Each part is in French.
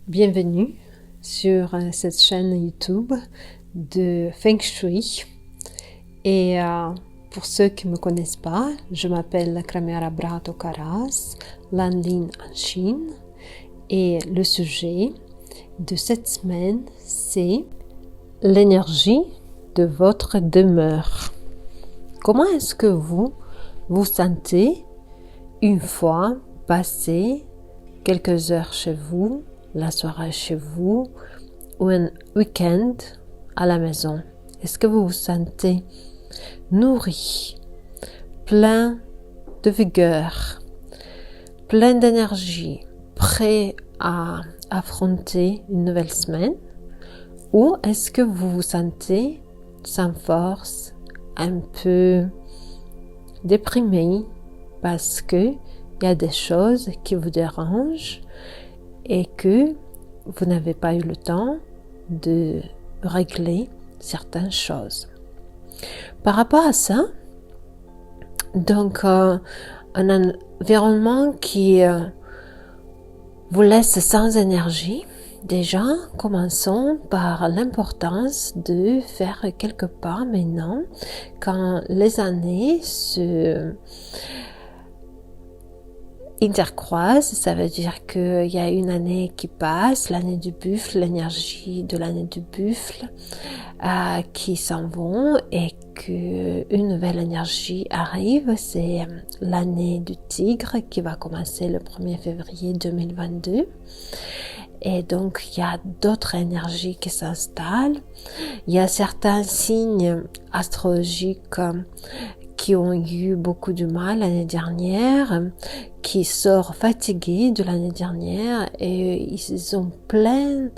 Bienvenue sur cette chaîne YouTube de Feng Shui. Et pour ceux qui ne me connaissent pas, je m'appelle Kramera Brato Karas, Lanlin en Chine. Et le sujet de cette semaine, c'est l'énergie de votre demeure. Comment est-ce que vous vous sentez une fois passé quelques heures chez vous, la soirée chez vous ou un week-end à la maison? Est-ce que vous vous sentez nourri, plein de vigueur, plein d'énergie, prêt à affronter une nouvelle semaine? Ou est-ce que vous vous sentez sans force, un peu déprimé parce que il y a des choses qui vous dérangent et que vous n'avez pas eu le temps de régler certaines choses. Par rapport à ça, donc un environnement qui vous laisse sans énergie, déjà commençons par l'importance de faire quelque part maintenant quand les années se intercroisent, ça veut dire qu'il y a une année qui passe, l'année du buffle, l'énergie de l'année du buffle qui s'en vont et qu'une nouvelle énergie arrive, c'est l'année du tigre qui va commencer le 1er février 2022. Et donc, il y a d'autres énergies qui s'installent. Il y a certains signes astrologiques qui ont eu beaucoup de mal l'année dernière, qui sortent fatigués de l'année dernière et ils ont plein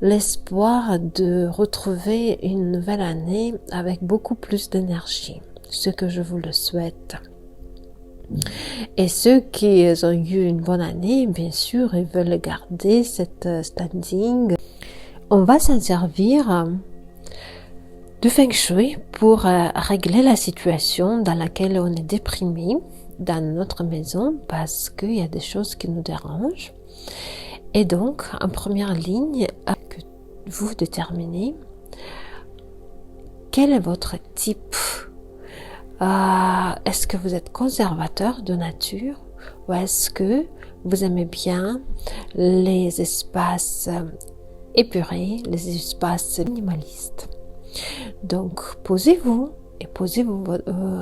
l'espoir de retrouver une nouvelle année avec beaucoup plus d'énergie, ce que je vous le souhaite. Et ceux qui ont eu une bonne année, bien sûr, ils veulent garder cette standing. On va s'en servir du Feng Shui pour régler la situation dans laquelle on est déprimé dans notre maison parce qu'il y a des choses qui nous dérangent. Et donc, en première ligne, que vous déterminez quel est votre type. Est-ce que vous êtes conservateur de nature ou est-ce que vous aimez bien les espaces épurés, les espaces minimalistes? Donc, posez-vous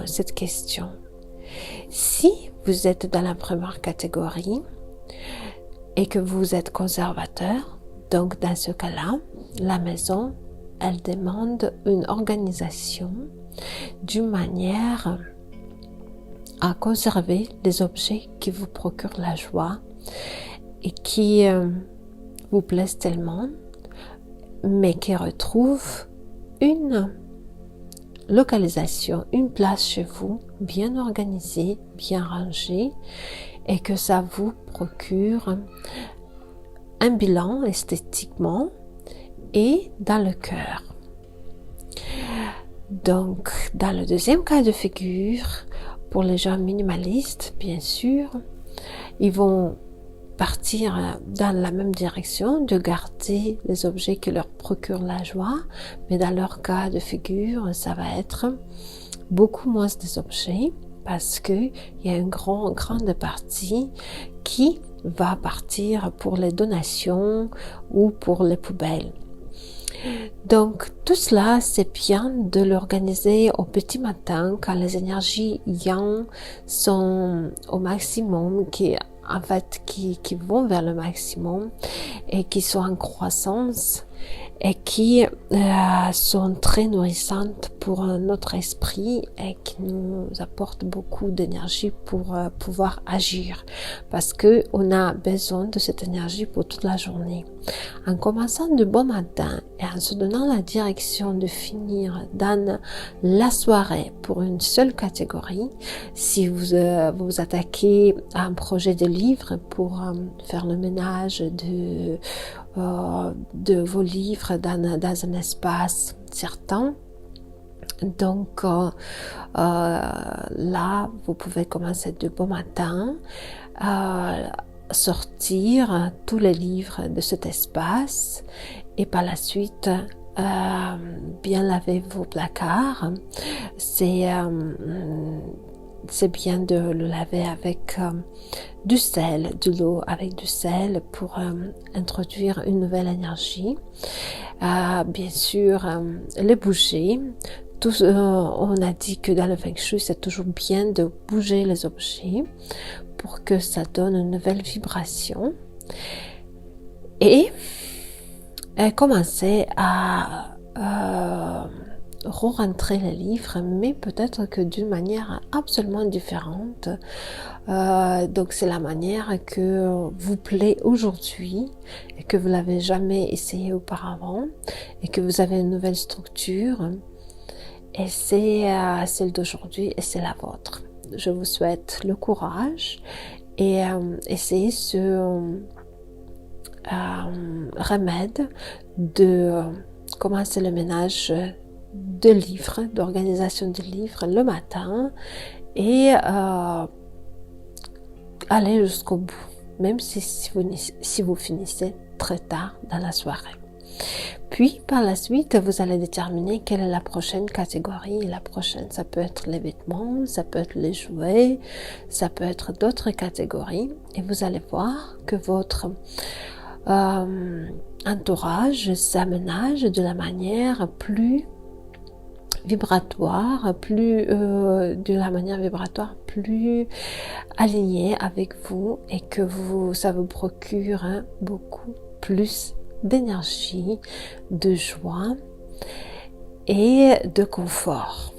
cette question. Si vous êtes dans la première catégorie et que vous êtes conservateur, donc dans ce cas-là, la maison, elle demande une organisation d'une manière à conserver les objets qui vous procurent la joie et qui vous plaisent tellement, mais qui retrouvent une localisation, une place chez vous bien organisée, bien rangée et que ça vous procure un bilan esthétiquement et dans le cœur. Donc, dans le deuxième cas de figure, pour les gens minimalistes, bien sûr, ils vont partir dans la même direction, de garder les objets qui leur procurent la joie, mais dans leur cas de figure, ça va être beaucoup moins des objets parce que il y a une grande partie qui va partir pour les donations ou pour les poubelles. Donc tout cela, c'est bien de l'organiser au petit matin quand les énergies yang sont au maximum, qui vont vers le maximum et qui sont en croissance et qui sont très nourrissantes pour notre esprit et qui nous apportent beaucoup d'énergie pour pouvoir agir parce que on a besoin de cette énergie pour toute la journée. En commençant de bon matin et en se donnant la direction de finir dans la soirée pour une seule catégorie, si vous vous attaquez à un projet de livre pour faire le ménage de vos livres dans un espace certain, donc là vous pouvez commencer de bon matin sortir tous les livres de cet espace et par la suite bien laver vos placards. C'est bien de le laver avec du sel, de l'eau avec du sel pour introduire une nouvelle énergie. Bien sûr, les bougies. On a dit que dans le Feng Shui, c'est toujours bien de bouger les objets pour que ça donne une nouvelle vibration. Et commencer à re-rentrer les livres, mais peut-être que d'une manière absolument différente. Donc c'est la manière que vous plaît aujourd'hui et que vous l'avez jamais essayé auparavant et que vous avez une nouvelle structure. Et c'est celle d'aujourd'hui et c'est la vôtre. Je vous souhaite le courage et essayez ce remède de commencer le ménage de livres, d'organisation de livres le matin et aller jusqu'au bout, même si vous finissez très tard dans la soirée. Puis, par la suite, vous allez déterminer quelle est la prochaine catégorie. La prochaine, ça peut être les vêtements, ça peut être les jouets, ça peut être d'autres catégories. Et vous allez voir que votre entourage s'aménage de la manière plus vibratoire, plus alignée avec vous et que ça vous procure beaucoup plus d'énergie, de joie et de confort.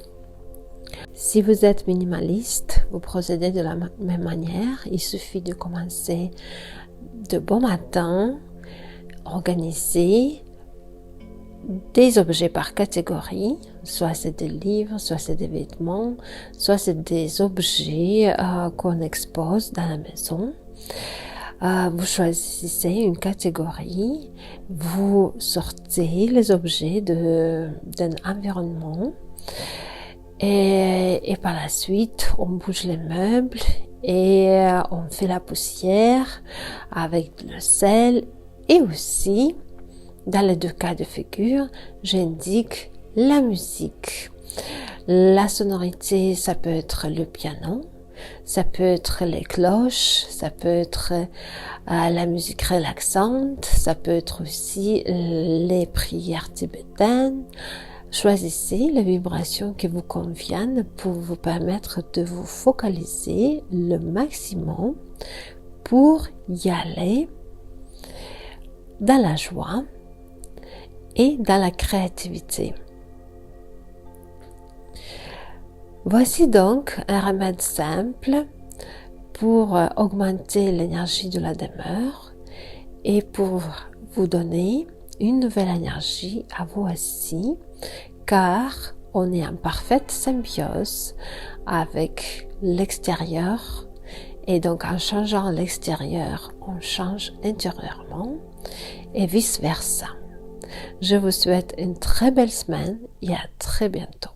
Si vous êtes minimaliste, vous procédez de la même manière. Il suffit de commencer de bon matin, organiser des objets par catégorie, soit c'est des livres, soit c'est des vêtements, soit c'est des objets qu'on expose dans la maison. Vous choisissez une catégorie, vous sortez les objets d'un environnement et par la suite on bouge les meubles et on fait la poussière avec le sel et aussi dans les deux cas de figure j'indique la musique. La sonorité, ça peut être le piano, ça peut être les cloches, ça peut être la musique relaxante, ça peut être aussi les prières tibétaines. Choisissez les vibrations qui vous conviennent pour vous permettre de vous focaliser le maximum pour y aller dans la joie et dans la créativité. Voici donc un remède simple pour augmenter l'énergie de la demeure et pour vous donner une nouvelle énergie à vous aussi, car on est en parfaite symbiose avec l'extérieur et donc en changeant l'extérieur, on change intérieurement et vice versa. Je vous souhaite une très belle semaine et à très bientôt.